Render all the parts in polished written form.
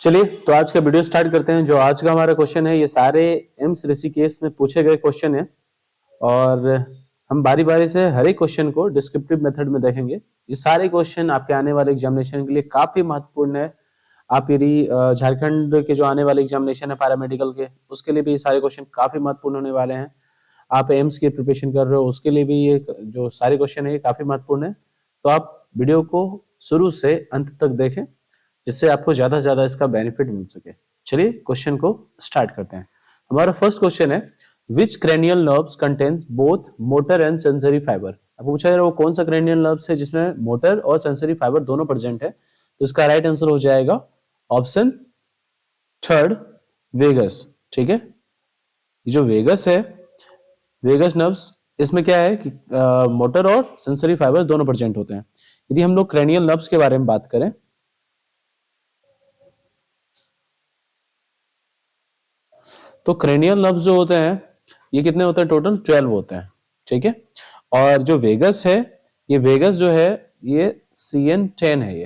चलिए तो आज का वीडियो स्टार्ट करते हैं। जो आज का हमारा क्वेश्चन है ये सारे एम्स ऋषिकेश में पूछे गए क्वेश्चन है और हम बारी बारी से हर एक क्वेश्चन को डिस्क्रिप्टिव मेथड में देखेंगे। ये सारे क्वेश्चन आपके आने वाले एग्जामिनेशन के लिए काफी महत्वपूर्ण है। आप यदि झारखंड के जो आने वाले एग्जामिनेशन है पैरामेडिकल के, उसके लिए भी ये सारे क्वेश्चन काफी महत्वपूर्ण होने वाले हैं। आप एम्स की प्रिपरेशन कर रहे हो उसके लिए भी ये जो सारे क्वेश्चन है ये काफी महत्वपूर्ण है। तो आप वीडियो को शुरू से अंत तक देखें जिससे आपको ज्यादा से ज्यादा इसका बेनिफिट मिल सके। चलिए क्वेश्चन को स्टार्ट करते हैं। हमारा फर्स्ट क्वेश्चन है which cranial nerves contains both motor and sensory fibre. आपको पूछा जा रहा है वो कौन सा क्रेनियल नर्व्स है जिसमें मोटर और सेंसरी फाइबर दोनों प्रेजेंट है। तो इसका राइट आंसर हो जाएगा ऑप्शन थर्ड वेगस। ठीक है, ये जो वेगस है, वेगस नर्व्स, इसमें क्या है कि मोटर और सेंसरी फाइबर दोनों प्रेजेंट होते हैं। यदि हम लोग क्रेनियल नर्व्स के बारे में बात करें तो क्रेनियल नर्व्स जो होते हैं ये कितने होते हैं, टोटल 12 होते हैं। ठीक है, और जो वेगस है, ये वेगस जो है ये CN10 है,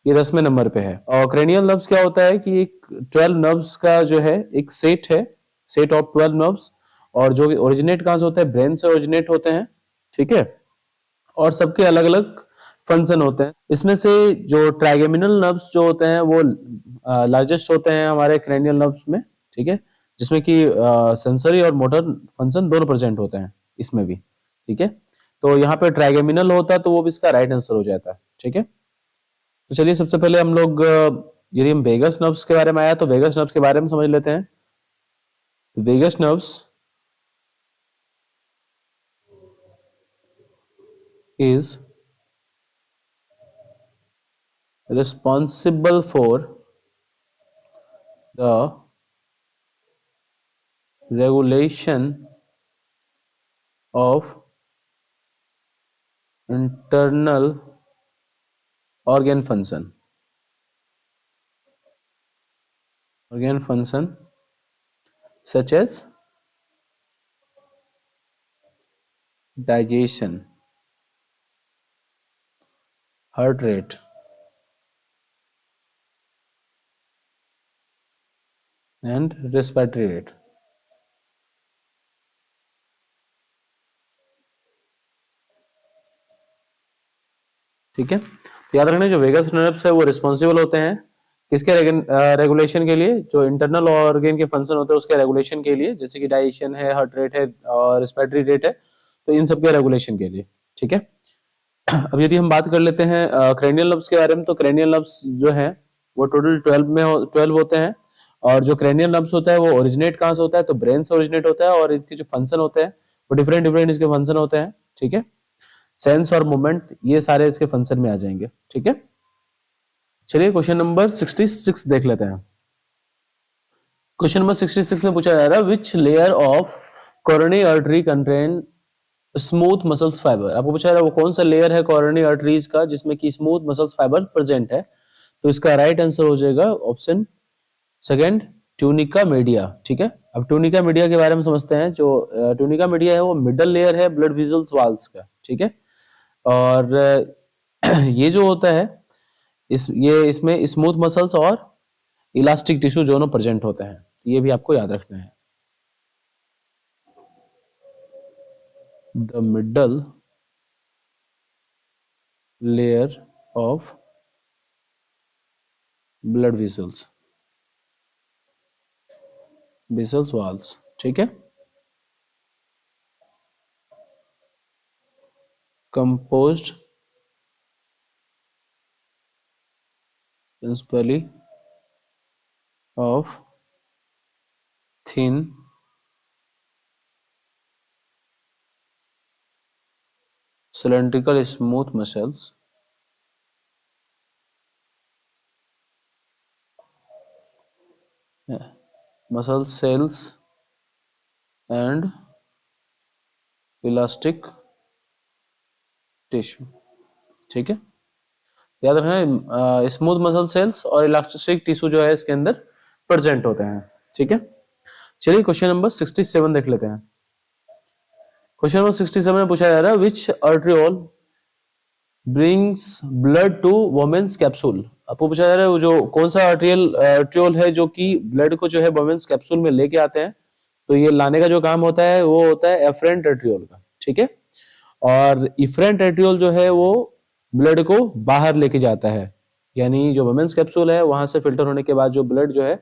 ये 10वें नंबर पे है। और क्रेनियल नर्व्स क्या होता है कि एक 12 नर्व्स का जो है एक सेट है, सेट ऑफ 12 नर्व्स, और जो ओरिजिनेट कहां से होते हैं, ब्रेन से ओरिजिनेट होते हैं। ठीक है, और सबके अलग अलग फंक्शन होते हैं। इसमें से जो ट्राइगेमिनल नर्व्स जो होते हैं वो लार्जेस्ट होते हैं हमारे क्रेनियल नर्व्स में। ठीक है, जिसमें कि सेंसरी और मोटर फंक्शन दोनों प्रेजेंट होते हैं इसमें भी। ठीक है, तो यहाँ पे ट्राइगेमिनल होता है तो वो भी इसका राइट आंसर हो जाता है। ठीक है, तो चलिए सबसे पहले हम लोग यदि हम वेगस नर्व्स के बारे में आया तो वेगस नर्व्स के बारे में समझ लेते हैं। Vagus nerves is responsible for the regulation of internal organ function such as digestion, heart rate and respiratory rate। ठीक है, तो याद रखना जो वेगस नर्व्स है वो रिस्पॉन्सिबल होते हैं किसके रेगुलेशन के लिए, जो इंटरनल ऑर्गन के फंक्शन होते हैं उसके रेगुलेशन के लिए, जैसे कि डाइजेशन है, हार्ट रेट है और रेस्पिरेटरी रेट है, तो इन सब के रेगुलेशन के लिए। ठीक है, अब यदि हम बात कर लेते हैं क्रेनियल नर्व्स के बारे में, तो क्रेनियल नर्व्स जो है वो टोटल 12 होते हैं। और जो क्रेनियल नर्व्स होता है वो ओरिजिनेट कहाँ से होता है, तो ब्रेन से ओरिजिनेट होता है, और इनके जो फंक्शन होते हैं वो डिफरेंट डिफरेंट इसके फंक्शन होते हैं। ठीक है, सेंस और मूवमेंट ये सारे इसके फंक्शन में आ जाएंगे। ठीक है, चलिए क्वेश्चन नंबर 66 देख लेते हैं। क्वेश्चन नंबर 66 में पूछा जा रहा है which layer of coronary artery contain smooth muscles fibre. आपको पूछा जा रहा है वो कौन सा लेयर है कोरोनरी आर्टरीज का जिसमें कि स्मूथ मसल्स फाइबर प्रेजेंट है। तो इसका राइट आंसर हो जाएगा ऑप्शन सेकंड, ट्यूनिका मीडिया। ठीक है, अब ट्यूनिका मीडिया के बारे में समझते हैं। जो ट्यूनिका मीडिया है वो मिडल लेयर है ब्लड वेसल्स वॉल्स का। ठीक है, और ये जो होता है इसमें स्मूथ मसल्स और इलास्टिक टिश्यू दोनों प्रेजेंट होते हैं। ये भी आपको याद रखना है। The middle layer of blood vessels walls. ठीक है, composed principally of thin cylindrical smooth muscles muscle cells and elastic tissue। ठीक है, याद रखना स्मूथ मसल सेल्स और इलास्टिक टिश्यू जो है इसके अंदर प्रेजेंट होते हैं। ठीक है, चलिए क्वेश्चन नंबर 67 देख लेते हैं। क्वेश्चन नंबर 67 में पूछा जा रहा है which arteriole brings blood to Bowman's capsule. आपको पूछा जा रहा है वो जो कौन सा आर्ट्रियोल है जो कि ब्लड को जो है वोमेन्स कैप्सूल में लेके आते हैं। तो ये लाने का जो काम होता है वो होता है एफरेंट आर्ट्रियोल का, ठीक है। और इफरेंट आर्ट्रियोल जो है वो ब्लड को बाहर लेके जाता है, यानी जो वोमेन्स कैप्सूल है वहां से फिल्टर होने के बाद जो ब्लड जो है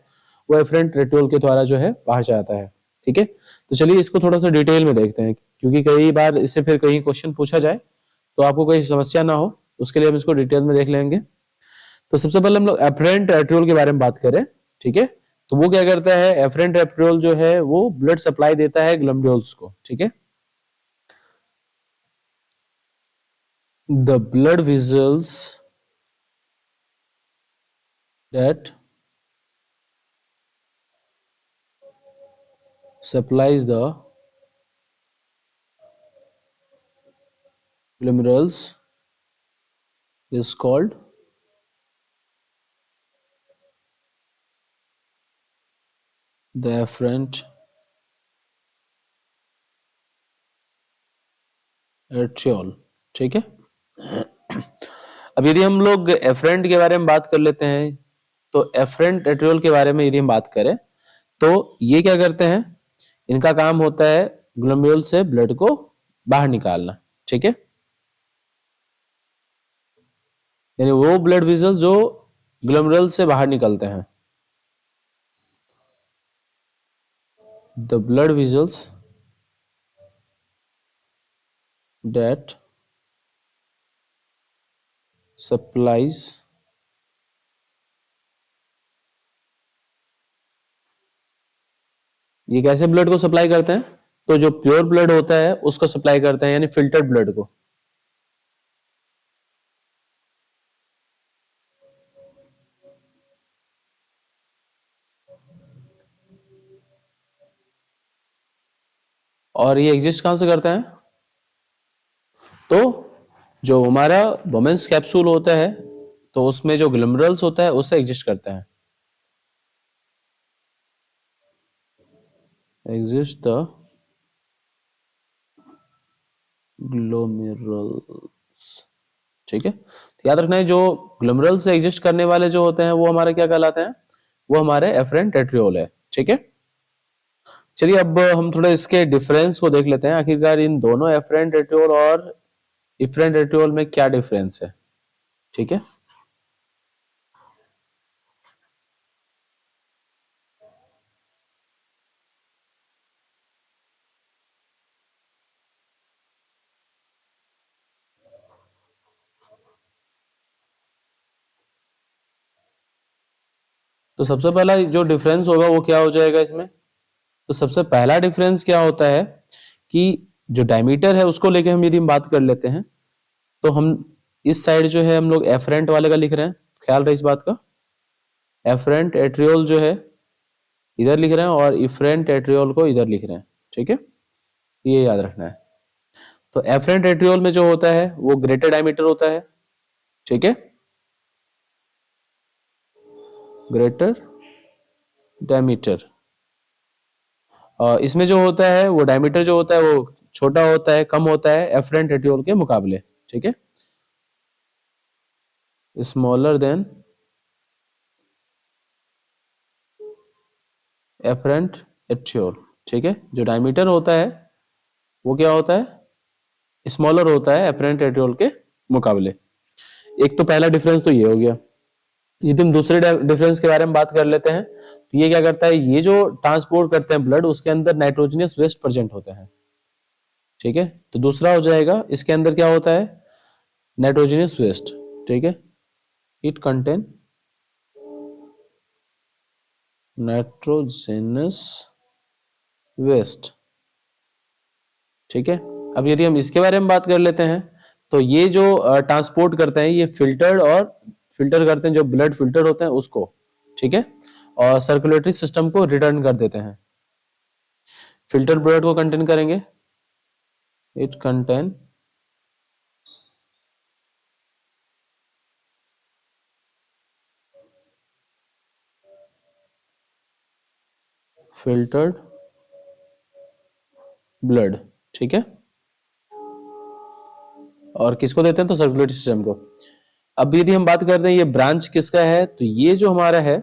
वो एफरेंट आर्ट्रियोल के द्वारा जो है बाहर जाता है, ठीक है। तो चलिए इसको थोड़ा सा डिटेल में देखते हैं, क्योंकि कई बार इससे फिर कहीं क्वेश्चन पूछा जाए तो आपको कोई समस्या ना हो, उसके लिए हम इसको डिटेल में देख लेंगे। तो सबसे पहले हम लोग एफरेंट आर्ट्रियोल के बारे में बात करें, ठीक है। तो वो क्या करता है, एफरेंट आर्ट्रियोल जो है वो ब्लड सप्लाई देता है ग्लोमेरुल्स को, ठीक है। The blood vessels that supplies the glomerulus is called the afferent arteriole, ठीक है। अब यदि हम लोग एफरेंट के बारे में बात कर लेते हैं, तो एफरेंट आर्ट्रियोल के बारे में यदि हम बात करें तो ये क्या करते हैं, इनका काम होता है ग्लोमेरुल से ब्लड को बाहर निकालना, ठीक है। यानी वो ब्लड वेसल्स जो ग्लोमेरुल से बाहर निकलते हैं, the blood vessels that supplies ये कैसे ब्लड को सप्लाई करते हैं, तो जो प्योर ब्लड होता है उसको सप्लाई करते हैं, यानी फिल्टर्ड ब्लड को। और ये एग्जिस्ट कहां से करते हैं, तो जो हमारा वोमेन्स कैप्सूल होता है तो उसमें जो ग्लोमेरुल्स होता है उससे एग्जिस्ट करते हैं, एग्जिस्ट द ग्लोमेरुल्स, ठीक है। तो याद रखना है जो ग्लोमेरुल से एग्जिस्ट करने वाले जो होते हैं वो हमारे क्या कहलाते हैं, वो हमारे एफरेंट आर्ट्रियोल है, ठीक है। चलिए अब हम थोड़ा इसके डिफरेंस को देख लेते हैं, आखिरकार इन दोनों एफरेंट आर्ट्रियोल और इफरेंट आर्ट्रियोल में क्या डिफरेंस है, ठीक है। तो सबसे पहला जो डिफरेंस होगा वो क्या हो जाएगा इसमें, तो सबसे पहला डिफरेंस क्या होता है कि जो डायमीटर है उसको लेके हम यदि हम बात कर लेते हैं, तो हम इस साइड जो है हम लोग एफरेंट वाले का लिख रहे हैं, ख्याल रहे इस बात का। एफरेंट एट्रियोल जो है इधर लिख रहे हैं और इफरेंट एट्रियोल को इधर लिख रहे हैं, ठीक है। ये याद रखना है। तो एफरेंट एट्रियोल में जो होता है वो ग्रेटर डायमीटर होता है, ठीक है, ग्रेटर डायमीटर। इसमें जो होता है वो डायमीटर जो होता है वो छोटा होता है, कम होता है एफरेंट एट्रियोल के मुकाबले, ठीक है, स्मॉलर देन एफरेंट एट्रियोल, ठीक है। जो डायमीटर होता है वो क्या होता है, स्मॉलर होता है एफरेंट एट्रियोल के मुकाबले। एक तो पहला डिफरेंस तो ये हो गया। यदि हम दूसरे डिफरेंस के बारे में बात कर लेते हैं, तो ये क्या करता है, ये जो ट्रांसपोर्ट करते हैं ब्लड उसके अंदर नाइट्रोजनियस वेस्ट प्रेजेंट होते हैं, ठीक है। तो दूसरा हो जाएगा इसके अंदर क्या होता है, नाइट्रोजनियस वेस्ट, ठीक है, इट कंटेन नाइट्रोजनस वेस्ट, ठीक है। अब यदि हम इसके बारे में बात कर लेते हैं, तो ये जो ट्रांसपोर्ट करते हैं ये फिल्टर्ड और फिल्टर करते हैं जो ब्लड फिल्टर होते हैं उसको, ठीक है, और सर्कुलेटरी सिस्टम को रिटर्न कर देते हैं। फिल्टर ब्लड को कंटेन करेंगे, इट कंटेन फिल्टर्ड ब्लड, ठीक है। और किसको देते हैं, तो सर्कुलेटरी सिस्टम को। अब यदि हम बात करते हैं ये ब्रांच किसका है, तो ये जो हमारा है,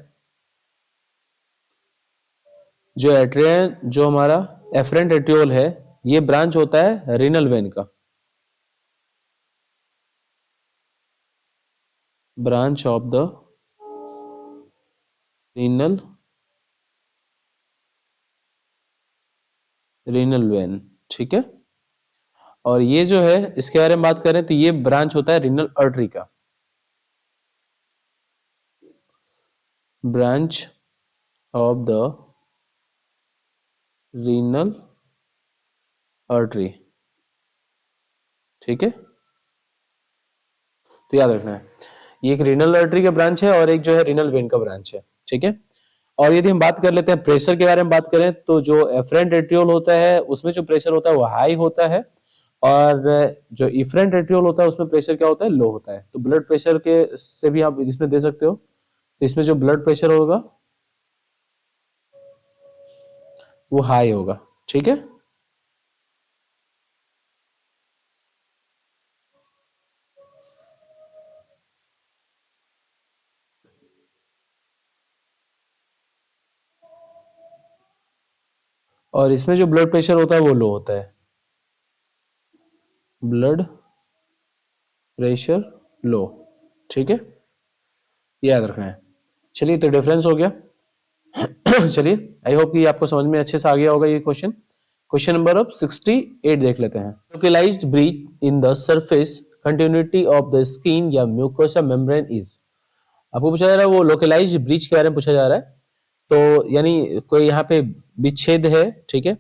जो एट्रियन, जो हमारा एफरेंट एट्रियोल है, ये ब्रांच होता है रीनल वेन का, branch of the renal vein, ठीक है। और ये जो है, इसके बारे में बात करें तो ये ब्रांच होता है रीनल आर्टरी का, branch of the renal artery, ठीक है। तो याद रखना है, ये एक रीनल आर्टरी का ब्रांच है और एक जो है रीनल वेन का ब्रांच है, ठीक है। और यदि हम बात कर लेते हैं प्रेशर के बारे में बात करें, तो जो एफरेंट एट्रियोल होता है उसमें जो प्रेशर होता है वो हाई होता है, और जो इफरेंट एट्रियोल होता है उसमें प्रेशर क्या होता है, लो होता है। तो ब्लड प्रेशर के से भी आप इसमें दे सकते हो, तो इसमें जो ब्लड प्रेशर होगा वो हाई होगा, ठीक है। और इसमें जो ब्लड प्रेशर होता है वो लो होता है, ब्लड प्रेशर लो, ठीक है, याद रखना है। चलिए, तो डिफरेंस हो गया। चलिए, आई होप कि आपको समझ में अच्छे से आ गया होगा ये क्वेश्चन। क्वेश्चन नंबर अब 68 देख लेते हैं। Localised breach in the surface continuity of the skin या म्यूकोसा मेम्ब्रेन इज। आपको पूछा जा रहा है वो लोकलाइज्ड ब्रीच के बारे में पूछा जा रहा है। तो यानी कोई यहाँ पे विच्छेद है, ठीक है,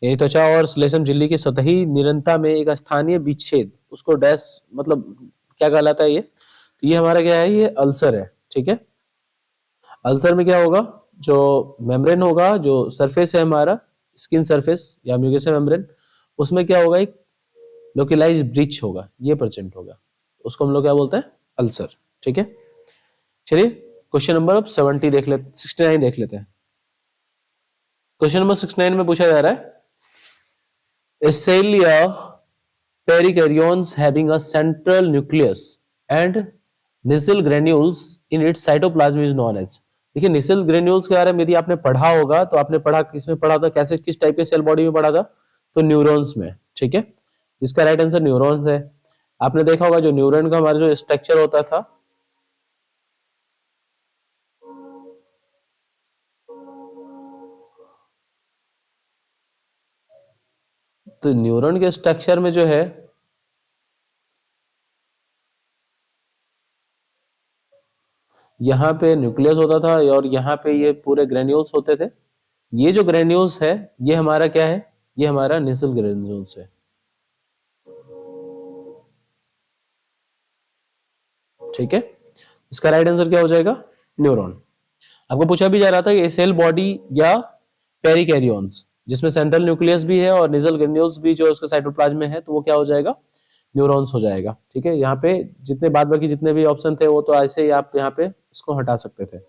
यानी त्वचा और श्लेष्म झिल्ली की सतही निरंता में एक स्थानीय विच्छेद, उसको डैश मतलब क्या कहलाता है ये, तो ये हमारा क्या है, ये अल्सर है, ठीक है। अल्सर में क्या होगा, जो मेम्ब्रेन होगा, जो सरफेस है हमारा स्किन सरफेस या म्यूकोसा मेम्ब्रेन, उसमें क्या होगा, एक लोकलाइज्ड ब्रीच होगा, ये प्रेजेंट होगा, उसको हम लोग क्या बोलते हैं, अल्सर, ठीक है। चलिए, क्वेश्चन नंबर अब 70 देख लेते, 69 देख लेते हैं। क्वेश्चन नंबर 69 में पूछा जा रहा है, एसेलिया perikaryotes having a central nucleus and निसिल granules in its cytoplasm is known as। देखिए, निसिल ग्रेन्यूल्स के बारे में यदि आपने पढ़ा होगा तो आपने पढ़ा किसमें पढ़ा था, कैसे किस टाइप के सेल बॉडी में पढ़ा था, तो न्यूरॉन्स में, ठीक है। इसका राइट आंसर न्यूरॉन्स है। आपने देखा होगा जो न्यूरॉन का हमारा जो स्ट्रक्चर होता था, तो न्यूरॉन के स्ट्रक्चर में जो है, यहाँ पे न्यूक्लियस होता था और यहाँ पे ये पूरे ग्रेन्यूल्स होते थे। ये जो ग्रेन्यूल्स है ये हमारा क्या है, ये हमारा निसिल ग्रेन्यूल्स है, ठीक है। इसका राइट आंसर क्या हो जाएगा, न्यूरॉन। आपको पूछा भी जा रहा था कि सेल बॉडी या पेरिकैरियोन्स, जिसमें सेंट्रल न्यूक्लियस भी है और निजल ग्रेन्यूल्स भी जो उसके साइटोप्लाज्म में है, तो वो क्या हो जाएगा, न्यूरॉन्स हो जाएगा, ठीक है। यहाँ पे जितने बाद बाकी जितने भी ऑप्शन थे वो तो ऐसे ही आप यहाँ पे इसको हटा सकते थे।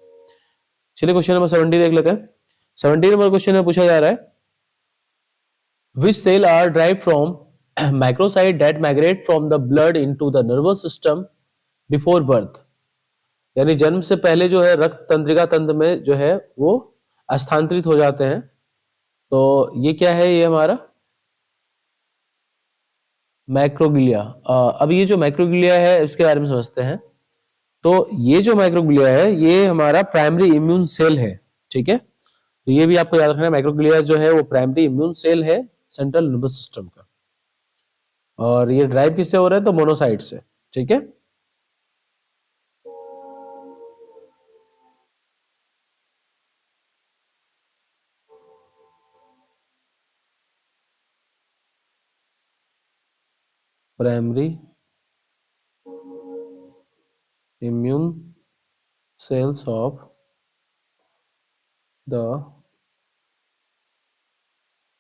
चलिए, क्वेश्चन नंबर 70 देख लेते हैं। 70 नंबर क्वेश्चन में पूछा जा रहा है, which cell are derived from microcyte that migrate from the blood into the nervous system before birth। यानी जन्म से पहले जो है रक्त तंत्रिका तंत्र में जो है वो स्थानांतरित हो जाते हैं। तो ये क्या है, ये हमारा माइक्रोग्लिया। अब ये जो माइक्रोग्लिया है इसके बारे में समझते हैं। तो ये जो माइक्रोग्लिया है ये हमारा प्राइमरी इम्यून सेल है, ठीक है। तो ये भी आपको याद रखना है, माइक्रोग्लिया जो है वो प्राइमरी इम्यून सेल है सेंट्रल नर्वस सिस्टम का, और ये ड्राइव किससे हो रहा है, तो मोनोसाइट से, ठीक है। Primary immune cells of the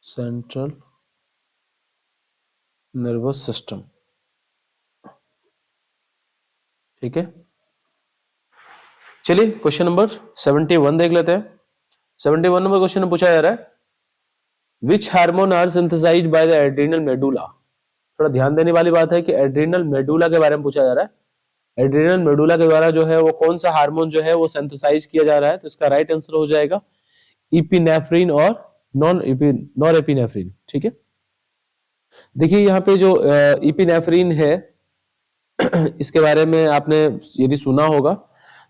central nervous system, ठीक है। चलिए, क्वेश्चन नंबर 71 देख लेते हैं। 71 नंबर क्वेश्चन में पूछा जा रहा है, which hormone are synthesised by the adrenal medulla थोड़ा ध्यान देने वाली बात है कि एड्रिनल मेडुला के बारे में पूछा जा रहा है। एड्रिनल मेडुला के द्वारा जो है वो कौन सा हार्मोन जो है वो सिंथेसाइज किया जा रहा है, तो इसका राइट आंसर हो जाएगा इपिनेफ्रिन और नॉर एपिनेफ्रिन। ठीक है, देखिए यहाँ पे जो इपिनेफ्रिन है इसके बारे में आपने यदि सुना होगा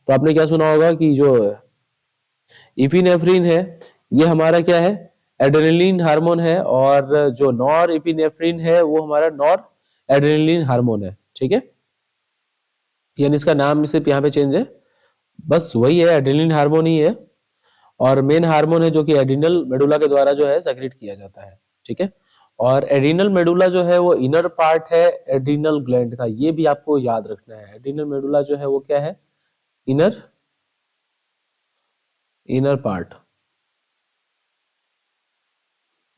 तो आपने क्या सुना होगा कि जो इपिनेफ्रिन है ये हमारा क्या है, एड्रेनलिन हार्मोन है, और जो नॉर एपिनेफ्रिन है वो हमारा नॉर एड्रेनलिन हार्मोन है। ठीक है, यानी इसका नाम सिर्फ यहाँ पे चेंज है, बस वही है, एड्रेनलिन हार्मोन ही है, और मेन हार्मोन है जो कि एड्रिनल मेडुला के द्वारा जो है सेक्रेट किया जाता है। ठीक है, और एड्रिनल मेडुला जो है वो इनर पार्ट है एड्रिनल ग्लैंड का, ये भी आपको याद रखना है। एड्रिनल मेडुला जो है वो क्या है, inner part,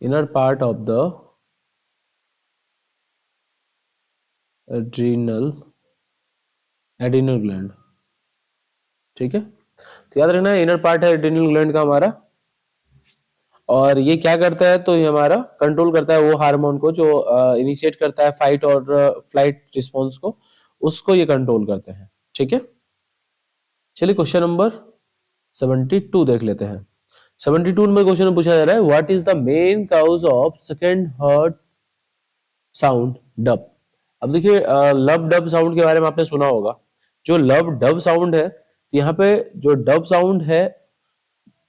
inner part of the adrenal gland. ठीक है, तो याद रखना है इनर पार्ट है एड्रिनल ग्लैंड का हमारा, और ये क्या करता है, तो ये हमारा कंट्रोल करता है वो हार्मोन को जो इनिशिएट करता है फाइट और फ्लाइट रिस्पॉन्स को, उसको ये कंट्रोल करते हैं। ठीक है, चलिए क्वेश्चन नंबर 72 देख लेते हैं। 72 नंबर क्वेश्चन में पूछा जा रहा है what is the main cause of second heart sound dub. अब देखिए लब डब साउंड के बारे में आपने सुना होगा। जो लब डब साउंड है, यहाँ पे जो डब साउंड है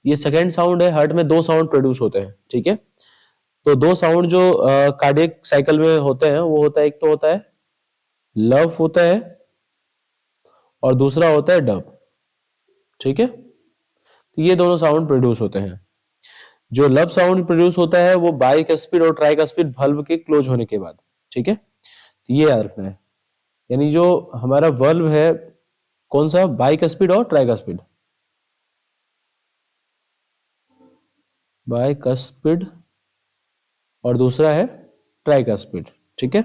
ये सेकेंड साउंड है, हार्ट में दो साउंड प्रोड्यूस होते हैं। ठीक है, तो दो साउंड जो कार्डियक साइकिल में होते हैं वो होता है, एक तो होता है लव होता है और दूसरा होता है डब। ठीक है, तो ये दोनों साउंड प्रोड्यूस होते हैं। जो लब साउंड प्रोड्यूस होता है वो बाइकस्पिड और ट्राइकस्पिड वल्व के क्लोज होने के बाद। ठीक है, तो ये याद रखना है, यानी जो हमारा वल्व है कौन सा, बाइकस्पिड और ट्राइकस्पिड, बाइकस्पिड और दूसरा है ट्राइकस्पिड। ठीक है,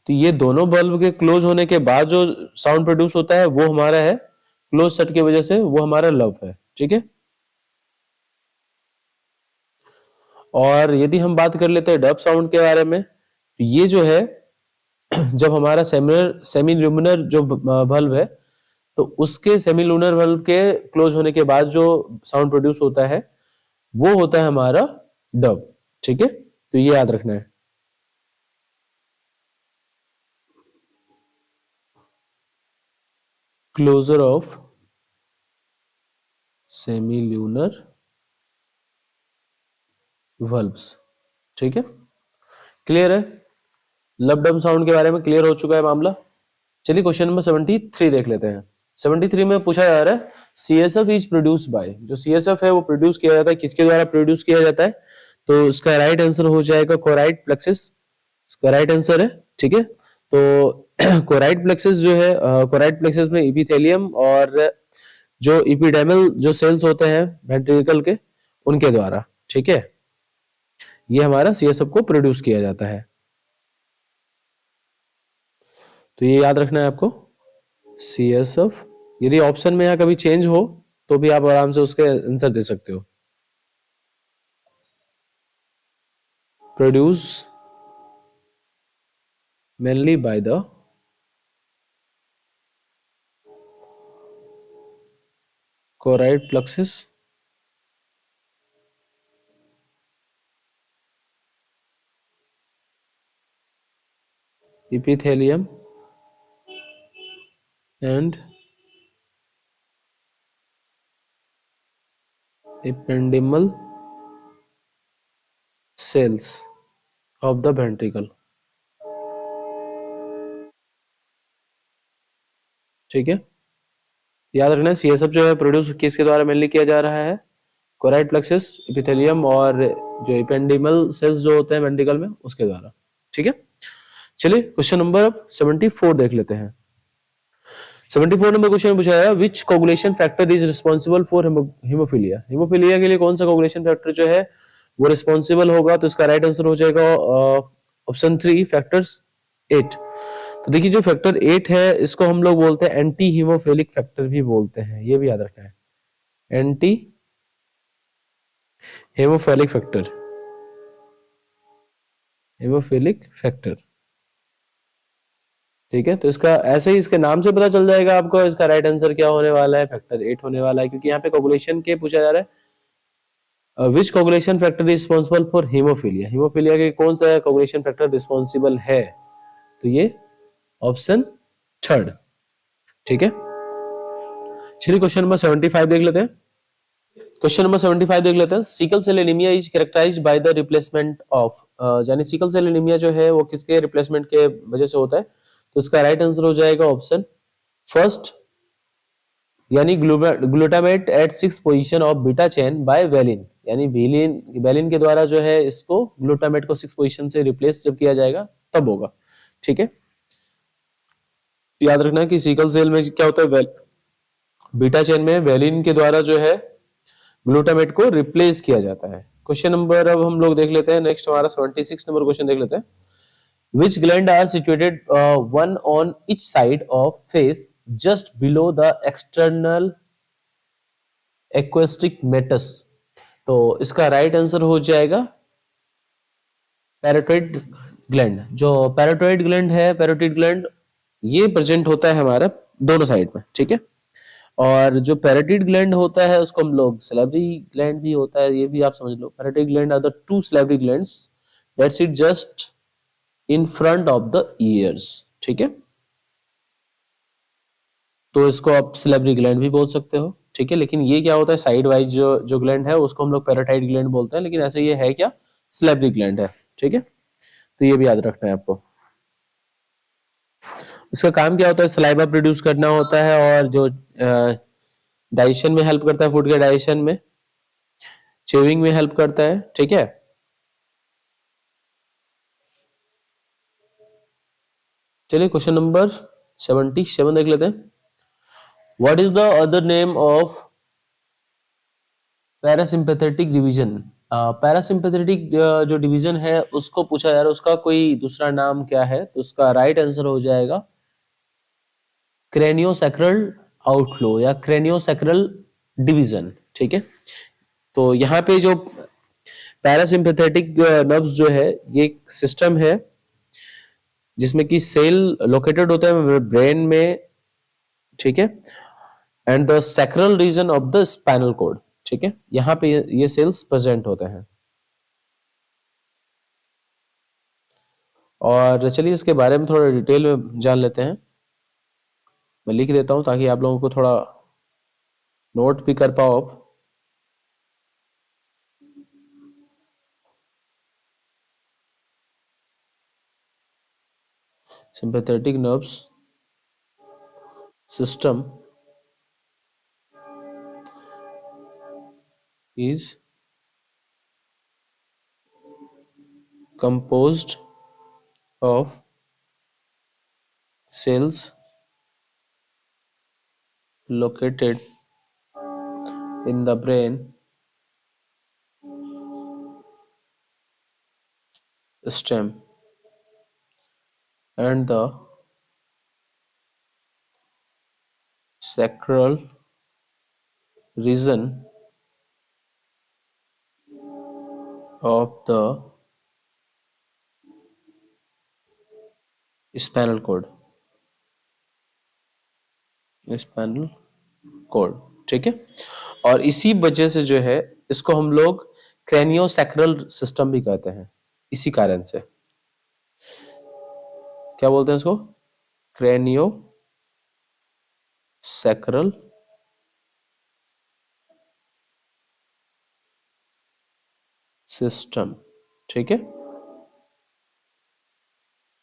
तो ये दोनों बल्ब के क्लोज होने के बाद जो साउंड प्रोड्यूस होता है वो हमारा है क्लोज सेट की वजह से, वो हमारा लव है। ठीक है, और यदि हम बात कर लेते हैं डब साउंड के बारे में, तो ये जो है जब हमारा सेमी ल्यूमिनर जो बल्ब है, तो उसके सेमी लूनर बल्ब के क्लोज होने के बाद जो साउंड प्रोड्यूस होता है वो होता है हमारा डब। ठीक है, तो ये याद रखना है। Closure of semi lunar valves. ठीक है, क्लियर है, लब डब साउंड के बारे में क्लियर हो चुका है मामला। चलिए क्वेश्चन नंबर 73 देख लेते हैं। 73 में पूछा जा रहा है CSF इज प्रोड्यूस्ड बाय, जो CSF है वो प्रोड्यूस किया जाता है, किसके द्वारा प्रोड्यूस किया जाता है, तो इसका राइट आंसर हो जाएगा कोराइड प्लेक्सिस, इसका राइट आंसर है। ठीक है, तो कोराइड प्लेक्सिस जो है, कोराइड प्लेक्सिस में एपिथेलियम और जो एपिडेमल जो सेल्स होते हैं वेंट्रिकल के, उनके द्वारा। ठीक है, ये हमारा CSF को प्रोड्यूस किया जाता है, तो ये याद रखना है आपको CSF। यदि ऑप्शन में यहाँ कभी चेंज हो तो भी आप आराम से उसके आंसर दे सकते हो। Produce mainly by the choroid plexus epithelium and ependymal cells of the ventricle। ठीक है, याद रखना है CSF जो है प्रोड्यूस किसके द्वारा मेनली किया जा रहा है, कोराइड प्लेक्सिस, एपिथेलियम और जो एपेंडिमल सेल्स जो होते हैं वेंट्रिकल में, उसके द्वारा। ठीक है, चलिए क्वेश्चन नंबर 74 देख लेते हैं। 74 नंबर क्वेश्चन में पूछा है which coagulation factor is responsible for haemophilia. Haemophilia के लिए कौन सा कोगुलेशन फैक्टर जो है वो रिस्पॉन्सिबल होगा, तो इसका राइट आंसर हो जाएगा ऑप्शन 3 फैक्टर्स 8। तो देखिए जो फैक्टर 8 है इसको हम लोग बोलते हैं एंटी हीमोफिलिक फैक्टर भी बोलते हैं, ये भी याद रखना है, anti haemophilic factor. Haemophilic factor. ठीक है, तो इसका ऐसे ही इसके नाम से पता चल जाएगा आपको इसका राइट आंसर क्या होने वाला है, फैक्टर 8 होने वाला है, क्योंकि यहाँ पे कोगुलेशन के पूछा जा रहा है। Which coagulation factor is responsible for haemophilia, haemophilia के कौन सा कोगुलेशन फैक्टर रिस्पॉन्सिबल है, तो ये ऑप्शन थर्ड। ठीक है, चलिए क्वेश्चन नंबर 75 देख लेते हैं। क्वेश्चन नंबर 75 देख लेते हैं। Sickle cell anaemia is characterised by the replacement of, यानी सिकल सेल एनीमिया जो है वो किसके रिप्लेसमेंट के वजह से होता है, तो इसका राइट आंसर हो जाएगा ऑप्शन फर्स्ट, यानी glutamate at 6th position of beta chain by valine, यानी वेलिन के द्वारा जो है इसको ग्लूटामेट को 6th पोजीशन से रिप्लेस जब किया जाएगा तब होगा। ठीक है, याद रखना कि सिकल सेल में क्या होता है, बीटा चेन में वेलिन के द्वारा जो है ग्लूटामेट को रिप्लेस किया जाता है। क्वेश्चन नंबर अब हम लोग देख लेते हैं, नेक्स्ट हमारा 76 नंबर क्वेश्चन देख लेते हैं। Which gland are situated one on each side of face just below the external acoustic meatus, तो इसका राइट आंसर हो जाएगा पैराटॉइड ग्लैंड। जो पैराटॉइड ग्लैंड है, पैराटॉइड ग्लैंड ये प्रेजेंट होता है हमारा दोनों साइड में। ठीक है, और जो पैराटाइड ग्लैंड होता है उसको हम लोग सैलिवरी ग्लैंड भी होता है, ये भी आप समझ लो। Parotid gland are the two salivary glands that sit just in front of the ears. ठीक है, तो इसको आप सैलिवरी ग्लैंड भी बोल सकते हो। ठीक है, लेकिन ये क्या होता है, साइड वाइज जो ग्लैंड है उसको हम लोग पैराटाइड ग्लैंड बोलते हैं, लेकिन ऐसे ये है क्या, सैलिवरी ग्लैंड है। ठीक है, तो ये भी याद रखना है आपको। इसका काम क्या होता है, सलाइवा प्रोड्यूस करना होता है, और जो डाइजेशन में हेल्प करता है, फूड के डाइजेशन में, चेविंग में हेल्प करता है। ठीक है, चलिए क्वेश्चन नंबर 77 देख लेते हैं। What is the other name of parasympathetic division, parasympathetic जो डिवीजन है उसको पूछा जा रहा है, उसका कोई दूसरा नाम क्या है, तो उसका राइट आंसर हो जाएगा क्रेनियोसैक्रल आउटफ्लो या क्रेनियोसैक्रल डिवीजन। ठीक है, तो यहाँ पे जो पैरासिम्पैथेटिक नर्व्स जो है ये एक सिस्टम है जिसमें कि सेल लोकेटेड होता है ब्रेन में। ठीक है, and the sacral region of the spinal cord. ठीक है, यहाँ पे ये सेल्स प्रेजेंट होते हैं। और चलिए इसके बारे में थोड़ा डिटेल में जान लेते हैं। मैं लिख देता हूं ताकि आप लोगों को थोड़ा नोट भी कर पाओ आप। Sympathetic nerves system is composed of cells located in the brain stem and the sacral region of the spinal cord। Spinal cord. ठीक है, और इसी वजह से जो है इसको हम लोग क्रेनियोसैक्रल सिस्टम भी कहते हैं। इसी कारण से क्या बोलते हैं इसको, क्रेनियोसैक्रल सिस्टम। ठीक है,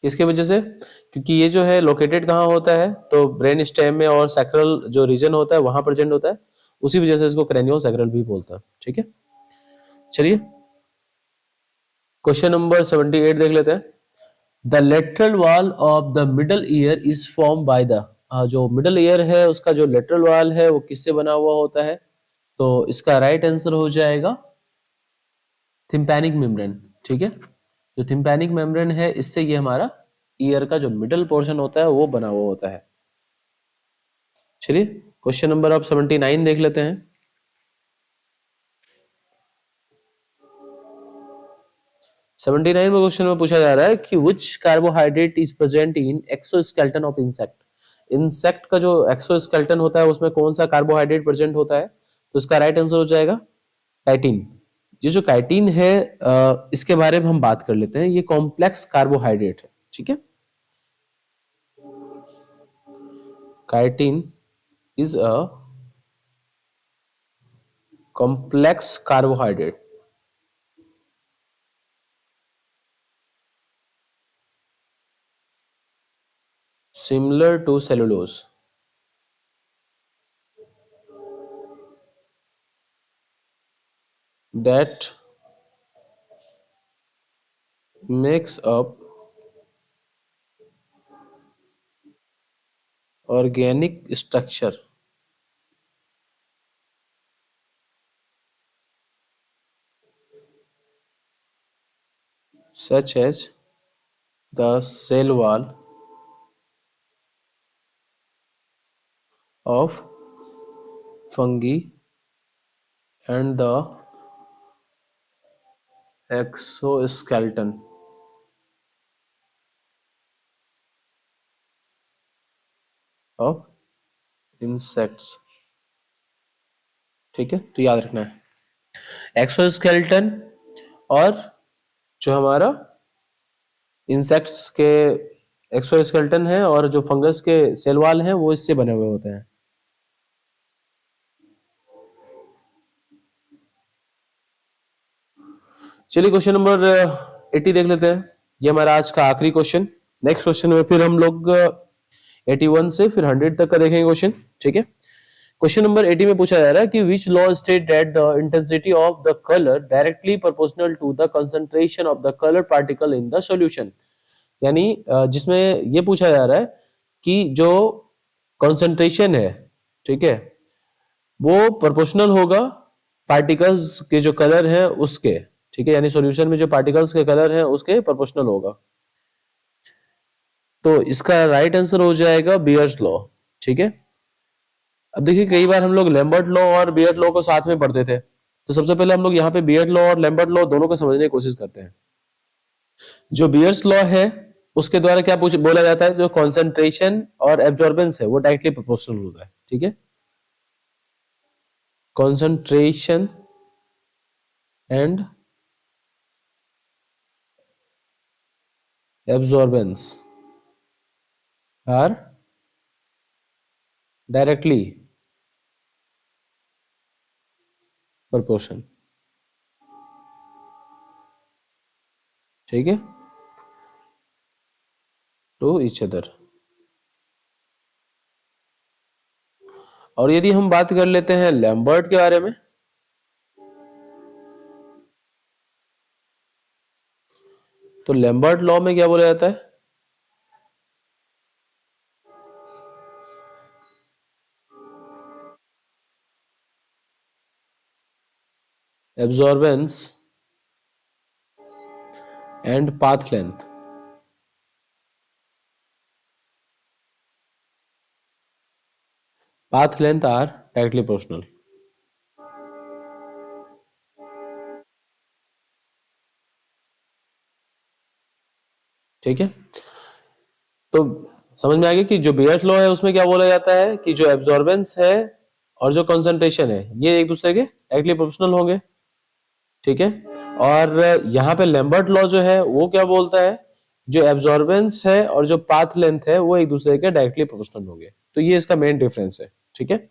इसके वजह से, क्योंकि ये जो है लोकेटेड कहाँ होता है, तो ब्रेन स्टेम में, और सैक्रल जो रीजन होता है वहां प्रेजेंट होता है, उसी वजह से इसको क्रेनियोसैक्रल भी बोलता है। ठीक है, चलिए क्वेश्चन नंबर 78 देख लेते हैं। The lateral wall of the middle ear is form by the, जो मिडल ईयर है उसका जो लेटरल वॉल है वो किससे बना हुआ होता है, तो इसका राइट आंसर हो जाएगा थिम्पैनिक मेम्ब्रेन। ठीक है, जो थिम्पैनिक मेम्ब्रेन है इससे ये हमारा ईयर का जो मिडल पोर्शन होता है वो बना हुआ होता है। चलिए क्वेश्चन नंबर अब 79 देख लेते हैं। 79 में क्वेश्चन में पूछा जा रहा है कि which carbohydrate is present in exoskeleton of insect. Insect का जो एक्सोस्केलेटन होता है उसमें कौन सा कार्बोहाइड्रेट प्रेजेंट होता है, तो इसका राइट आंसर हो जाएगा काइटिन। ये जो काइटिन है इसके बारे में हम बात कर लेते हैं। ये कॉम्प्लेक्स कार्बोहाइड्रेट है, ठीक है। Chitin is a complex carbohydrate similar to cellulose that makes up organic structure such as the cell wall of fungi and the exoskeleton of insects। ठीक है, तो याद रखना है एक्सोस्केलेटन और जो हमारा इंसेक्ट्स के एक्सोस्केलेटन है और जो फंगस के सेल वाल हैं वो इससे बने हुए होते हैं। चलिए क्वेश्चन नंबर 80 देख लेते हैं। ये हमारा आज का आखिरी क्वेश्चन। नेक्स्ट क्वेश्चन में फिर हम लोग 81 से फिर 100 तक का देखेंगे क्वेश्चन, ठीक है। क्वेश्चन नंबर 80 में पूछा जा रहा है कि which law state that the intensity of the colour directly proportional to the concentration of the colour particle in the solution. यानी जिसमें ये पूछा जा रहा है कि जो कंसंट्रेशन है, ठीक है, वो प्रोपोर्शनल होगा पार्टिकल्स के जो कलर है उसके, ठीक है, यानी सॉल्यूशन में जो पार्टिकल्स के कलर है उसके प्रोपोर्शनल होगा। तो इसका राइट आंसर हो जाएगा बियर्स लॉ, ठीक है। अब देखिए कई बार हम लोग लैम्बर्ट लॉ और बियर्ड लॉ को साथ में पढ़ते थे, तो सबसे पहले हम लोग यहाँ पे बियर्ड लॉ और लैम्बर्ट लॉ दोनों को समझने की कोशिश करते हैं। जो बियर्स लॉ है उसके द्वारा क्या बोला जाता है, जो कॉन्सेंट्रेशन और एब्जॉर्बेंस है वो डायरेक्टली प्रोपोर्शनल होता है, ठीक है। Concentration and absorbance are directly proportion, ठीक है, टू ईच अदर। और यदि हम बात कर लेते हैं लैम्बर्ट के बारे में, तो लैम्बर्ट लॉ में क्या बोला जाता है, absorbance and path length. Path length are directly proportional. ठीक है, तो समझ में आ गया कि जो बियर्स लॉ है उसमें क्या बोला जाता है कि जो एब्जॉर्बेंस है और जो कंसंट्रेशन है ये एक दूसरे के डायरेक्टली प्रोपोर्शनल होंगे, ठीक है। और यहाँ पे लैम्बर्ट लॉ जो है वो क्या बोलता है, जो एब्जॉर्बेंस है और जो पाथ लेंथ है वो एक दूसरे के डायरेक्टली प्रोपोर्शनल होंगे। तो ये इसका मेन डिफरेंस है, ठीक है।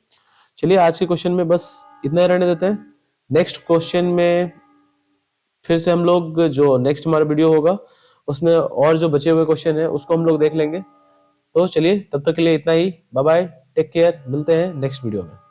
चलिए आज के क्वेश्चन में बस इतना ही रहने देते हैं। नेक्स्ट क्वेश्चन में फिर से हम लोग जो नेक्स्ट हमारा वीडियो होगा उसमें और जो बचे हुए क्वेश्चन है उसको हम लोग देख लेंगे। तो चलिए तब तक के लिए इतना ही, बाय बाय, टेक केयर, मिलते हैं नेक्स्ट वीडियो में।